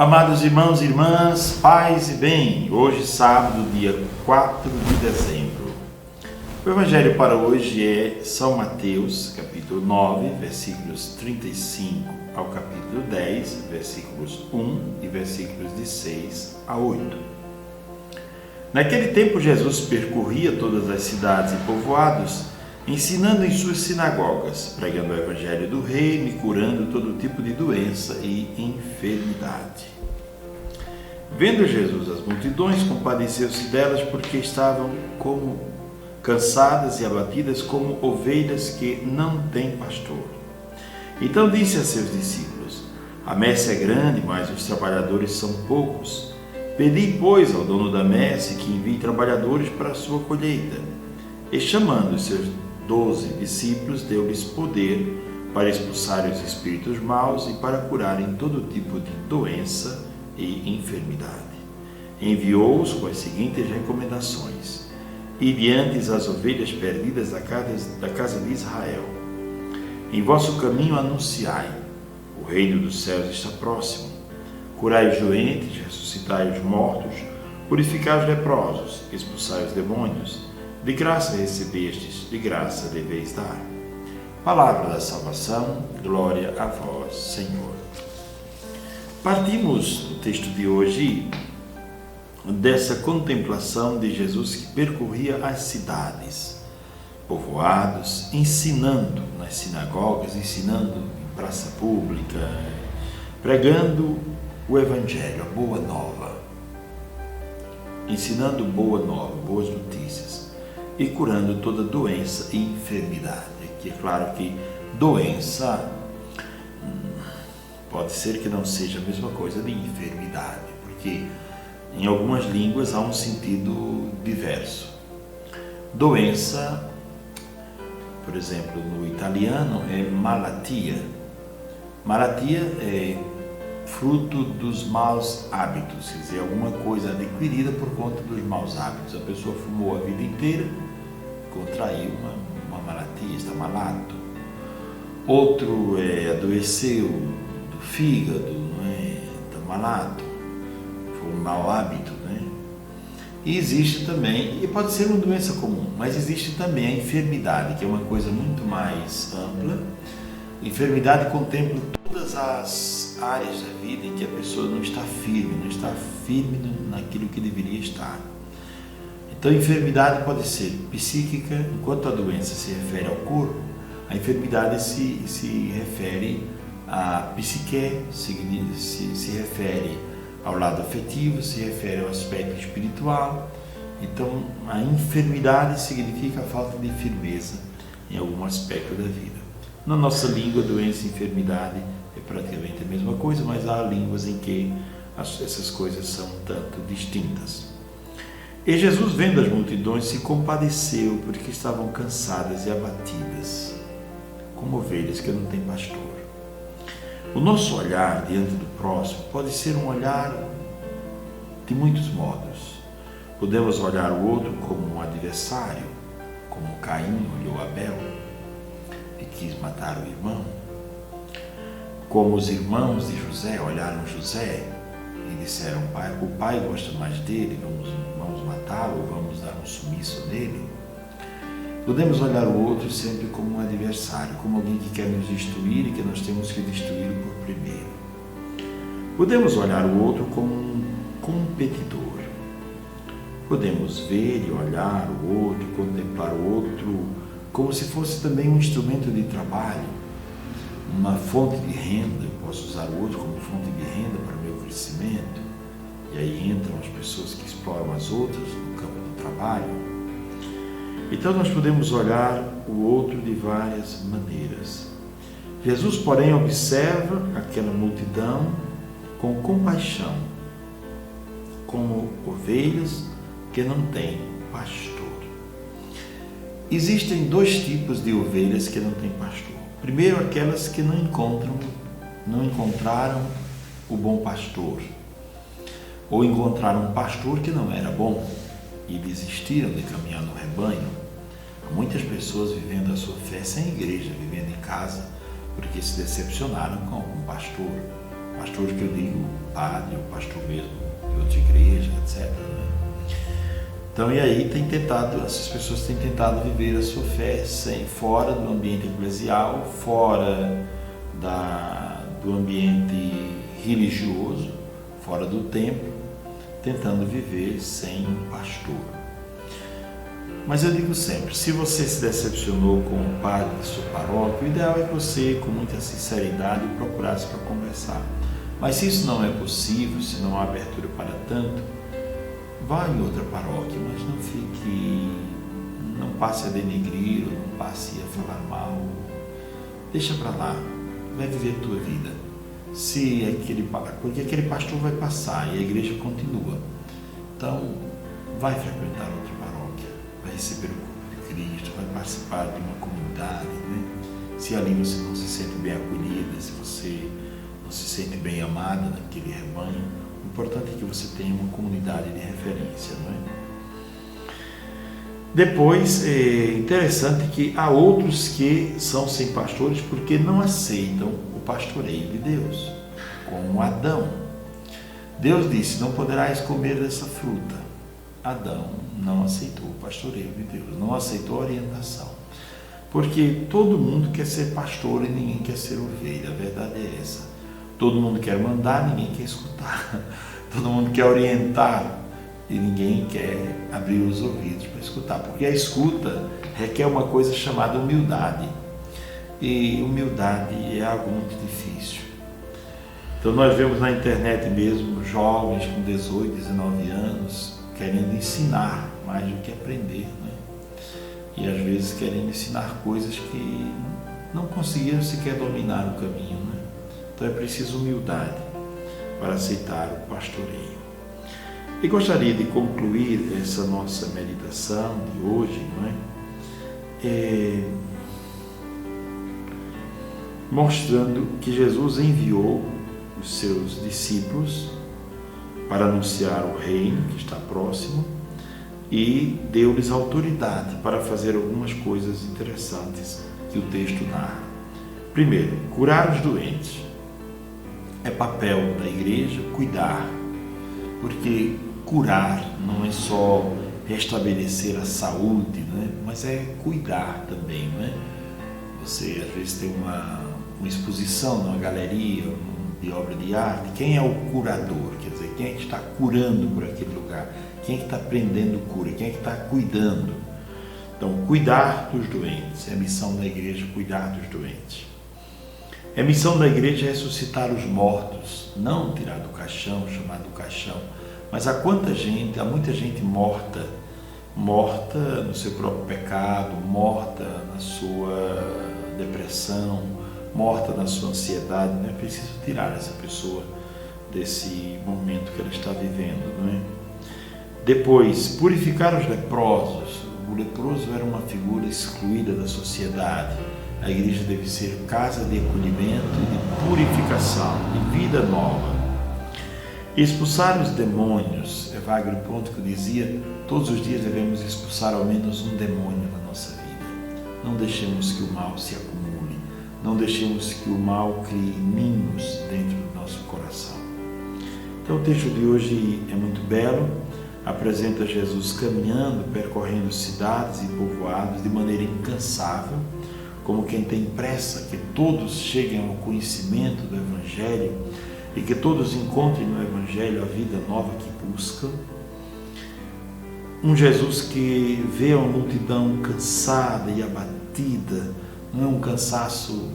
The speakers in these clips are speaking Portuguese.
Amados irmãos e irmãs, paz e bem, hoje sábado, dia 4 de dezembro. O evangelho para hoje é São Mateus, capítulo 9, versículos 35 ao capítulo 10, versículos 1 e versículos de 6 a 8. Naquele tempo Jesus percorria todas as cidades e povoados, ensinando em suas sinagogas, pregando o evangelho do reino e curando todo tipo de doença e enfermidade. Vendo Jesus as multidões, compadeceu-se delas porque estavam como cansadas e abatidas como ovelhas que não têm pastor. Então disse a seus discípulos: a messe é grande, mas os trabalhadores são poucos. Pedi, pois, ao dono da messe que envie trabalhadores para a sua colheita. E chamando os seus 12 discípulos, deu-lhes poder para expulsar os espíritos maus e para curarem todo tipo de doença e enfermidade. Enviou-os com as seguintes recomendações: ide antes as ovelhas perdidas da casa de Israel. Em vosso caminho anunciai: o reino dos céus está próximo. Curai os doentes, ressuscitai os mortos, purificai os leprosos, expulsai os demônios. De graça recebestes, de graça deveis dar. Palavra da salvação, glória a vós, Senhor. Partimos do texto de hoje dessa contemplação de Jesus que percorria as cidades, povoados, ensinando nas sinagogas, ensinando em praça pública, pregando o Evangelho, a boa nova, ensinando boa nova, boas notícias, e curando toda doença e enfermidade. Que é claro que doença pode ser que não seja a mesma coisa de enfermidade, porque em algumas línguas há um sentido diverso. Doença, por exemplo, no italiano é malatia. Malatia é fruto dos maus hábitos, quer dizer, alguma coisa adquirida por conta dos maus hábitos. A pessoa fumou a vida inteira, contraiu uma malatia, está malato. Outro adoeceu do fígado, está malato, foi um mau hábito, E existe também, e pode ser uma doença comum, mas existe também a enfermidade, que é uma coisa muito mais ampla. Enfermidade contempla todas as áreas da vida em que a pessoa não está firme naquilo que deveria estar. Então, a enfermidade pode ser psíquica, enquanto a doença se refere ao corpo, a enfermidade se refere à psique, se refere ao lado afetivo, se refere ao aspecto espiritual. Então, a enfermidade significa a falta de firmeza em algum aspecto da vida. Na nossa língua, doença e enfermidade é praticamente a mesma coisa, mas há línguas em que essas coisas são um tanto distintas. E Jesus, vendo as multidões, se compadeceu porque estavam cansadas e abatidas, como ovelhas que não têm pastor. O nosso olhar diante do próximo pode ser um olhar de muitos modos. Podemos olhar o outro como um adversário, como Caim olhou Abel e quis matar o irmão, como os irmãos de José olharam José e disseram: o pai gosta mais dele, vamos matá-lo, vamos dar um sumiço nele. Podemos olhar o outro sempre como um adversário, como alguém que quer nos destruir e que nós temos que destruí-lo por primeiro. Podemos olhar o outro como um competidor. Podemos ver e olhar o outro, contemplar o outro como se fosse também um instrumento de trabalho, uma fonte de renda. Eu posso usar o outro como fonte de renda para o meu crescimento. E aí entram as pessoas que exploram as outras no campo do trabalho. Então nós podemos olhar o outro de várias maneiras. Jesus, porém, observa aquela multidão com compaixão, como ovelhas que não têm pastor. Existem dois tipos de ovelhas que não têm pastor. Primeiro, aquelas que não encontraram o bom pastor, ou encontraram um pastor que não era bom e desistiram de caminhar no rebanho. Há muitas pessoas vivendo a sua fé sem igreja, vivendo em casa, porque se decepcionaram com algum pastor, Pastor que eu digo, padre, ou pastor mesmo de outra igreja, etc. Né? Então, e aí essas pessoas têm tentado viver a sua fé fora do ambiente eclesial, fora do ambiente religioso, fora do templo, tentando viver sem um pastor. Mas eu digo sempre, se você se decepcionou com o padre da sua paróquia, o ideal é que você, com muita sinceridade, o procurasse para conversar. Mas se isso não é possível, se não há abertura para tanto, vá em outra paróquia, mas não passe a denegrir, ou não passe a falar mal. Deixa para lá, vai viver a tua vida. Porque aquele pastor vai passar e a igreja continua. Então, vai frequentar outra paróquia, vai receber o corpo de Cristo, vai participar de uma comunidade. Né? Se ali você não se sente bem acolhida, se você não se sente bem amada naquele rebanho, o importante é que você tenha uma comunidade de referência. Não é? Depois, é interessante que há outros que são sem pastores porque não aceitam o pastoreio de Deus, como Adão. Deus disse, não poderás comer dessa fruta. Adão não aceitou o pastoreio de Deus, não aceitou a orientação. Porque todo mundo quer ser pastor e ninguém quer ser ovelha, a verdade é essa. Todo mundo quer mandar, ninguém quer escutar. Todo mundo quer orientar e ninguém quer abrir os ouvidos para escutar. Porque a escuta requer uma coisa chamada humildade. E humildade é algo muito difícil. Então nós vemos na internet mesmo jovens com 18, 19 anos querendo ensinar mais do que aprender, né? E às vezes querendo ensinar coisas que não conseguiram sequer dominar o caminho, né? Então é preciso humildade para aceitar o pastoreio. E gostaria de concluir essa nossa meditação de hoje, não é? Mostrando que Jesus enviou os seus discípulos para anunciar o reino que está próximo e deu-lhes autoridade para fazer algumas coisas interessantes que o texto narra. Primeiro, curar os doentes. É papel da igreja cuidar, porque curar não é só restabelecer a saúde, né? Mas é cuidar também, né? Você às vezes tem uma exposição numa galeria de obra de arte, quem é o curador? Quer dizer, quem é que está curando por aquele lugar? Quem é que está prendendo cura? Quem é que está cuidando? Então, cuidar dos doentes, é a missão da igreja, cuidar dos doentes. É a missão da igreja ressuscitar os mortos, não tirar do caixão, chamar do caixão, mas há muita gente morta no seu próprio pecado, morta na sua depressão, morta na sua ansiedade. Não é preciso tirar essa pessoa desse momento que ela está vivendo, não é? Depois, purificar os leprosos. O leproso era uma figura excluída da sociedade. A igreja deve ser casa de acolhimento e de purificação, de vida nova. Expulsar os demônios. Evagrio Pontico dizia, todos os dias devemos expulsar ao menos um demônio na nossa vida. Não deixemos que o mal se acumule, não deixemos que o mal crie ninhos dentro do nosso coração. Então o texto de hoje é muito belo, apresenta Jesus caminhando, percorrendo cidades e povoados de maneira incansável, como quem tem pressa que todos cheguem ao conhecimento do Evangelho e que todos encontrem no Evangelho a vida nova que buscam. Um Jesus que vê uma multidão cansada e abatida, não é um cansaço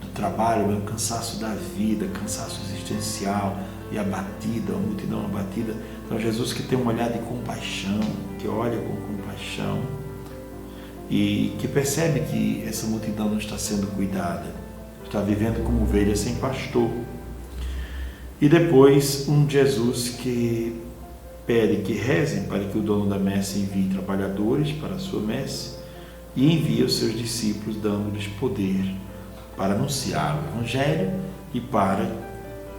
do trabalho, é um cansaço da vida, cansaço existencial e abatida, uma multidão abatida. Então Jesus que tem um olhar de compaixão, que olha com compaixão e que percebe que essa multidão não está sendo cuidada, está vivendo como ovelha sem pastor. E depois um Jesus que pede que rezem para que o dono da messe envie trabalhadores para a sua messe e envia os seus discípulos dando-lhes poder para anunciar o Evangelho e para,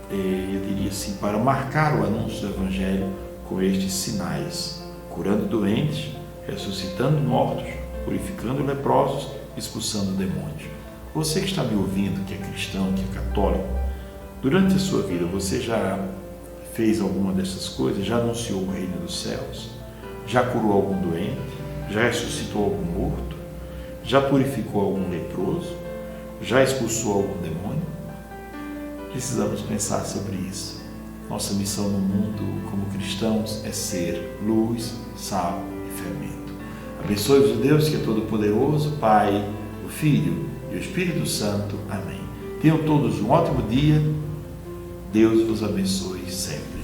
eu diria assim, para marcar o anúncio do Evangelho com estes sinais, curando doentes, ressuscitando mortos, purificando leprosos, expulsando demônios. Você que está me ouvindo, que é cristão, que é católico, Durante a sua vida, você já fez alguma dessas coisas? Já anunciou o reino dos céus? Já curou algum doente? Já ressuscitou algum morto? Já purificou algum leproso? Já expulsou algum demônio? Precisamos pensar sobre isso. Nossa missão no mundo como cristãos é ser luz, sal e fermento. Abençoe-vos o Deus que é todo-poderoso, Pai, o Filho e o Espírito Santo. Amém. Tenham todos um ótimo dia. Deus vos abençoe sempre.